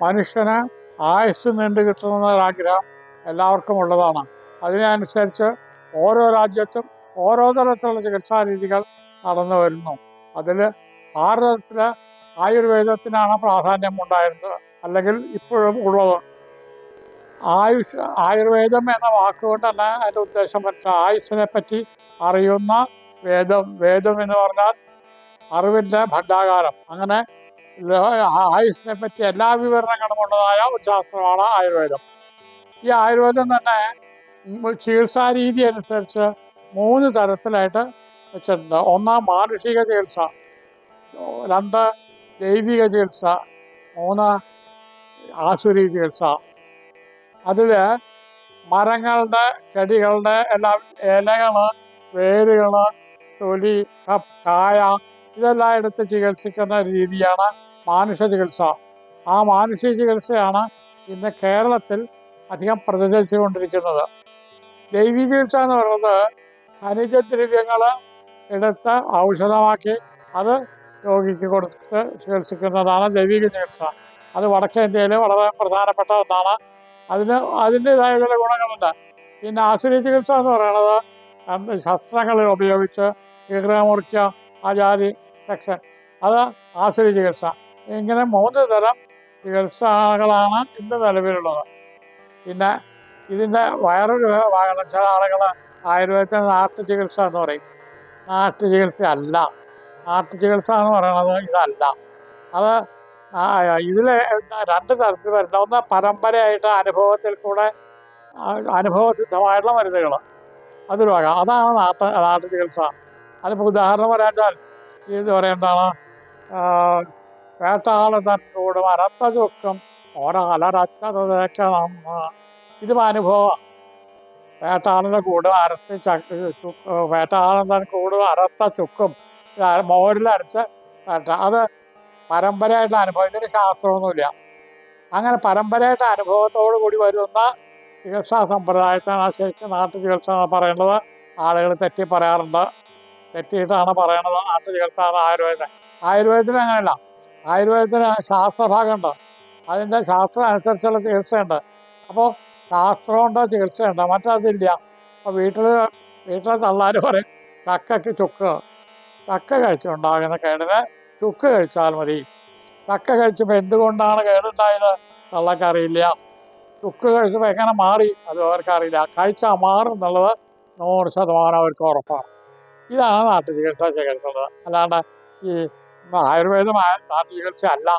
മനുഷ്യന് ആയുസ് നീണ്ടു കിട്ടണമെന്നൊരാഗ്രഹം എല്ലാവർക്കും ഉള്ളതാണ്. അതിനനുസരിച്ച് ഓരോ രാജ്യത്തും ഓരോ തരത്തിലുള്ള ചികിത്സാ രീതികൾ നടന്നു വരുന്നു. അതിൽ ഭാരതത്തിൽ ആയുർവേദത്തിനാണ് പ്രാധാന്യം ഉണ്ടായിരുന്നത്, അല്ലെങ്കിൽ ഇപ്പോഴും ഉള്ളത്. ആയുർവേദം എന്ന വാക്കുകൊണ്ട് തന്നെ അതിൻ്റെ ഉദ്ദേശം മനസ്സിലായി. ആയുസ്സിനെ പറ്റി അറിയുന്ന വേദം. വേദം എന്ന് പറഞ്ഞാൽ അറിവിൻ്റെ ഭണ്ഡാകാരം. അങ്ങനെ ആയുസ്സിനെ പറ്റി എല്ലാ വിവരണങ്ങളും ഉള്ളതായ ഒരു ശാസ്ത്രമാണ് ആയുർവേദം. ഈ ആയുർവേദം തന്നെ ചികിത്സാ രീതി അനുസരിച്ച് 3 തരത്തിലായിട്ട് വെച്ചിട്ടുണ്ട്. 1 മാനുഷിക ചികിത്സ, 2 ദൈവിക ചികിത്സ, 3 ആസുരി ചികിത്സ. അതിൽ മരങ്ങളുടെ, ചെടികളുടെ എല്ലാം ഇലകൾ, വേരുകൾ, തൊലി, കായ ഇതെല്ലാം എടുത്ത് ചികിത്സിക്കുന്ന രീതിയാണ് മാനുഷിക ചികിത്സ. ആ മാനുഷിക ചികിത്സയാണ് ഇന്ന് കേരളത്തിൽ അധികം പ്രചരിച്ചുകൊണ്ടിരിക്കുന്നത്. ദൈവിക ചികിത്സ എന്ന് പറയുന്നത് ഖനിജദ്രവ്യങ്ങൾ എടുത്ത് ഔഷധമാക്കി അത് രോഗിക്ക് കൊടുത്ത് ചികിത്സിക്കുന്നതാണ് ദൈവിക ചികിത്സ. അത് വടക്കേ ഇന്ത്യയിൽ വളരെ പ്രധാനപ്പെട്ട ഒന്നാണ്. അതിൻ്റെതായ ചില ഗുണങ്ങളുണ്ട്. പിന്നെ ആസുരി ചികിത്സ എന്ന് പറയുന്നത് ശസ്ത്രങ്ങൾ ഉപയോഗിച്ച് കീറുക, ആചാരി സെക്ഷൻ, അത് ആസുരി ചികിത്സ. ഇങ്ങനെ 3 തരം ചികിത്സകളാണ് ഇന്ന് നിലവിലുള്ളത്. പിന്നെ ഇതിൻ്റെ വേറൊരു ഭാഗം ചില ആളുകൾ ആയുർവേദത്തിന് നാട്ടു ചികിത്സ എന്ന് പറയും. നാട്ടു ചികിത്സ അല്ല. നാട്ടു ചികിത്സ എന്ന് പറയുന്നത് ഇതല്ല. അത് ഇതിൽ 2 തരത്തിൽ വരുന്ന, ഒന്ന് പരമ്പരയായിട്ട് അനുഭവത്തിൽ കൂടെ അനുഭവസിദ്ധമായിട്ടുള്ള മരുന്നുകൾ, അതൊരു വക. അതാണ് നാട്ടു ചികിത്സ. അതിപ്പോൾ ഉദാഹരണം പറയാച്ചാൽ ഇത് പറയുന്നതാണ്, വേട്ടാള തന്നോടും അരത്ത ചുക്കും ഒരലരച്ചതേക്കണം. ഇത് അനുഭവമാണ്. വേട്ടാളൻ്റെ കൂട് വേട്ടാളൻ തൻ കൂട് അരത്ത ചുക്കും മോരിലരച്ച് വേട്ട. അത് പരമ്പരയായിട്ടുള്ള അനുഭവം. ഇതിന് ശാസ്ത്രമൊന്നുമില്ല. അങ്ങനെ പരമ്പരയായിട്ട് അനുഭവത്തോടു കൂടി വരുന്ന ചികിത്സാ സമ്പ്രദായത്താണ് ശരിക്കും നാട്ടു ചികിത്സ എന്ന് പറയുന്നത്. ആളുകൾ തെറ്റി പറയാറുണ്ട്. തെറ്റിയിട്ടാണ് പറയണത് നാട്ടു ചികിത്സ ആണ് ആയുർവേദം. ആയുർവേദത്തിന് അങ്ങനെയല്ല. ആയുർവേദത്തിന് ശാസ്ത്രഭാഗമുണ്ട്. അതിൻ്റെ ശാസ്ത്രം അനുസരിച്ചുള്ള ചികിത്സയുണ്ട്. അപ്പോൾ ശാസ്ത്രമുണ്ട്, ചികിത്സയുണ്ട്. മറ്റതില്ല. അപ്പോൾ വീട്ടിലെ തള്ളാർ പറയും ചക്കയ്ക്ക് ചുക്ക്. ചക്ക കഴിച്ചുണ്ടാകുന്ന കേടിന് ചുക്ക് കഴിച്ചാൽ മതി. ചക്ക കഴിച്ചപ്പോൾ എന്തുകൊണ്ടാണ് കേടുണ്ടായത് തള്ളക്കറിയില്ല. ചുക്ക് കഴിച്ചപ്പോൾ എങ്ങനെ മാറി അത് അവർക്കറിയില്ല. കഴിച്ചാൽ മാറും എന്നുള്ളത് 100% അവർക്ക് ഉറപ്പാണ്. ഇതാണ് നാട്ടു ചികിത്സ ചെയ്യുന്നത്. അല്ലാണ്ട് ഈ ആയുർവേദമായ നാട്ടു ചികിത്സ അല്ല.